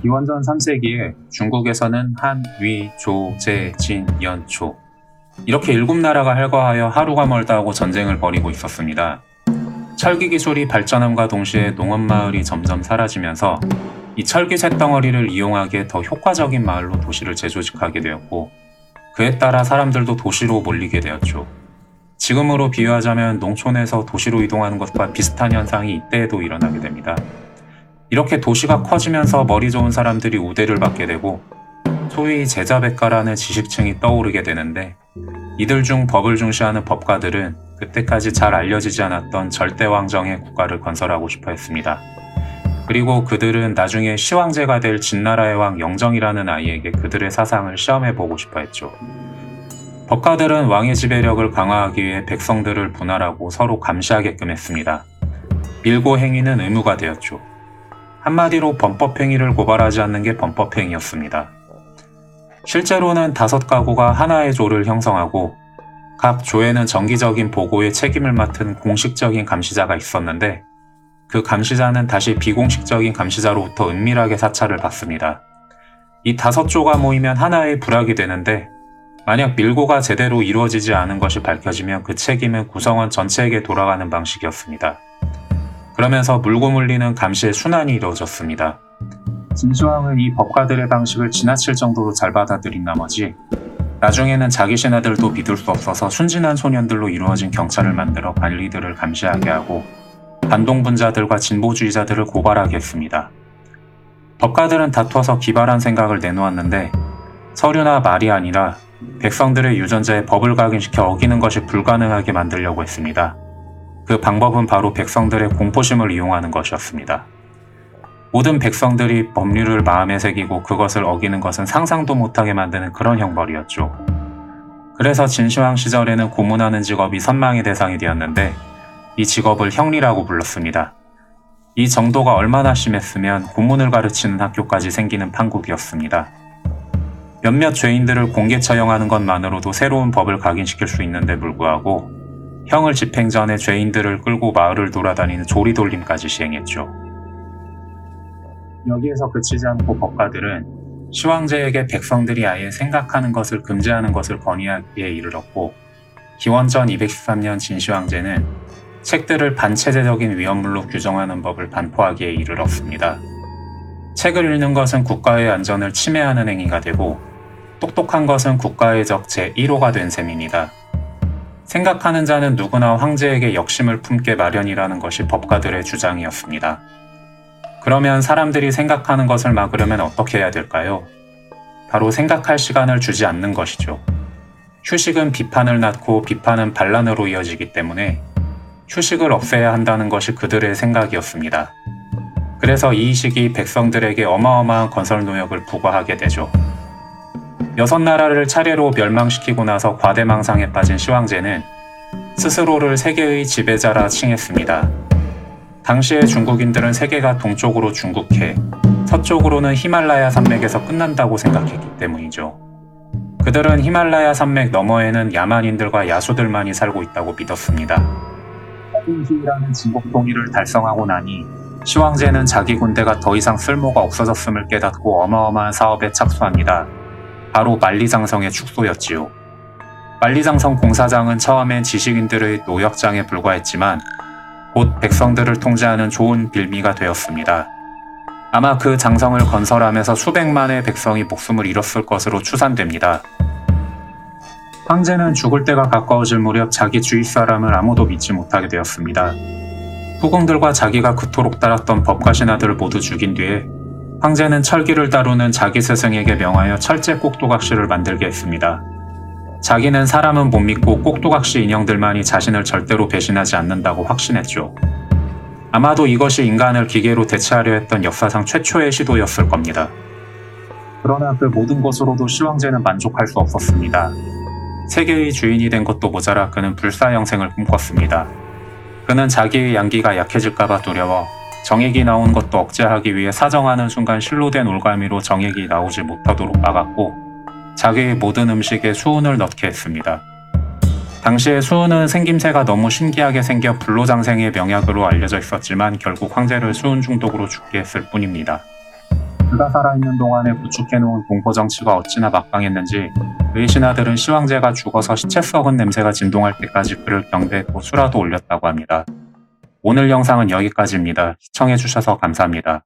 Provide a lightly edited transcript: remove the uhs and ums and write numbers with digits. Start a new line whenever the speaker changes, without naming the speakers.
기원전 3세기에 중국에서는 한, 위, 조, 제, 진, 연, 초 이렇게 7나라가 할거하여 하루가 멀다 하고 전쟁을 벌이고 있었습니다. 철기 기술이 발전함과 동시에 농업마을이 점점 사라지면서 이 철기 쇳덩어리를 이용하기에 더 효과적인 마을로 도시를 재조직하게 되었고, 그에 따라 사람들도 도시로 몰리게 되었죠. 지금으로 비유하자면 농촌에서 도시로 이동하는 것과 비슷한 현상이 이때에도 일어나게 됩니다. 이렇게 도시가 커지면서 머리 좋은 사람들이 우대를 받게 되고 소위 제자백가라는 지식층이 떠오르게 되는데, 이들 중 법을 중시하는 법가들은 그때까지 잘 알려지지 않았던 절대왕정의 국가를 건설하고 싶어 했습니다. 그리고 그들은 나중에 시황제가 될 진나라의 왕 영정이라는 아이에게 그들의 사상을 시험해보고 싶어 했죠. 법가들은 왕의 지배력을 강화하기 위해 백성들을 분할하고 서로 감시하게끔 했습니다. 밀고 행위는 의무가 되었죠. 한마디로 범법행위를 고발하지 않는 게 범법행위였습니다. 실제로는 5가구가 하나의 조를 형성하고 각 조에는 정기적인 보고에 책임을 맡은 공식적인 감시자가 있었는데, 그 감시자는 다시 비공식적인 감시자로부터 은밀하게 사찰을 받습니다. 이 5조가 모이면 하나의 부락이 되는데, 만약 밀고가 제대로 이루어지지 않은 것이 밝혀지면 그 책임은 구성원 전체에게 돌아가는 방식이었습니다. 그러면서 물고 물리는 감시의 순환이 이루어졌습니다. 진시황은 이 법가들의 방식을 지나칠 정도로 잘 받아들인 나머지 나중에는 자기 신하들도 믿을 수 없어서 순진한 소년들로 이루어진 경찰을 만들어 관리들을 감시하게 하고 반동분자들과 진보주의자들을 고발하게 했습니다. 법가들은 다투어서 기발한 생각을 내놓았는데, 서류나 말이 아니라 백성들의 유전자에 법을 각인시켜 어기는 것이 불가능하게 만들려고 했습니다. 그 방법은 바로 백성들의 공포심을 이용하는 것이었습니다. 모든 백성들이 법률을 마음에 새기고 그것을 어기는 것은 상상도 못하게 만드는 그런 형벌이었죠. 그래서 진시황 시절에는 고문하는 직업이 선망의 대상이 되었는데, 이 직업을 형리라고 불렀습니다. 이 정도가 얼마나 심했으면 고문을 가르치는 학교까지 생기는 판국이었습니다. 몇몇 죄인들을 공개 처형하는 것만으로도 새로운 법을 각인시킬 수 있는데 불구하고 형을 집행 전에 죄인들을 끌고 마을을 돌아다니는 조리돌림까지 시행했죠. 여기에서 그치지 않고 법가들은 시황제에게 백성들이 아예 생각하는 것을 금지하는 것을 건의하기에 이르렀고, 기원전 213년 진시황제는 책들을 반체제적인 위헌물로 규정하는 법을 반포하기에 이르렀습니다. 책을 읽는 것은 국가의 안전을 침해하는 행위가 되고, 똑똑한 것은 국가의 적 제1호가 된 셈입니다. 생각하는 자는 누구나 황제에게 역심을 품게 마련이라는 것이 법가들의 주장이었습니다. 그러면 사람들이 생각하는 것을 막으려면 어떻게 해야 될까요? 바로 생각할 시간을 주지 않는 것이죠. 휴식은 비판을 낳고 비판은 반란으로 이어지기 때문에 휴식을 없애야 한다는 것이 그들의 생각이었습니다. 그래서 이 시기 백성들에게 어마어마한 건설 노역을 부과하게 되죠. 6나라를 차례로 멸망시키고 나서 과대망상에 빠진 시황제는 스스로를 세계의 지배자라 칭했습니다. 당시의 중국인들은 세계가 동쪽으로 중국해, 서쪽으로는 히말라야 산맥에서 끝난다고 생각했기 때문이죠. 그들은 히말라야 산맥 너머에는 야만인들과 야수들만이 살고 있다고 믿었습니다. 허군주의라는 진국 통일을 달성하고 나니 시황제는 자기 군대가 더 이상 쓸모가 없어졌음을 깨닫고 어마어마한 사업에 착수합니다. 바로 만리장성의 축소였지요. 만리장성 공사장은 처음엔 지식인들의 노역장에 불과했지만 곧 백성들을 통제하는 좋은 빌미가 되었습니다. 아마 그 장성을 건설하면서 수백만의 백성이 목숨을 잃었을 것으로 추산됩니다. 황제는 죽을 때가 가까워질 무렵 자기 주위 사람을 아무도 믿지 못하게 되었습니다. 후궁들과 자기가 그토록 따랐던 법과 신하들을 모두 죽인 뒤에 황제는 철기를 다루는 자기 스승에게 명하여 철제 꼭두각시를 만들게 했습니다. 자기는 사람은 못 믿고 꼭두각시 인형들만이 자신을 절대로 배신하지 않는다고 확신했죠. 아마도 이것이 인간을 기계로 대체하려 했던 역사상 최초의 시도였을 겁니다. 그러나 그 모든 것으로도 시황제는 만족할 수 없었습니다. 세계의 주인이 된 것도 모자라 그는 불사영생을 꿈꿨습니다. 그는 자기의 양기가 약해질까봐 두려워 정액이 나오는 것도 억제하기 위해 사정하는 순간 실로 된 올가미로 정액이 나오지 못하도록 막았고, 자기의 모든 음식에 수은을 넣게 했습니다. 당시에 수은은 생김새가 너무 신기하게 생겨 불로장생의 명약으로 알려져 있었지만 결국 황제를 수은 중독으로 죽게 했을 뿐입니다. 그가 살아있는 동안에 구축해놓은 공포정치가 어찌나 막강했는지 그의 신하들은 시황제가 죽어서 시체 썩은 냄새가 진동할 때까지 그를 경배했고 수라도 올렸다고 합니다. 오늘 영상은 여기까지입니다. 시청해주셔서 감사합니다.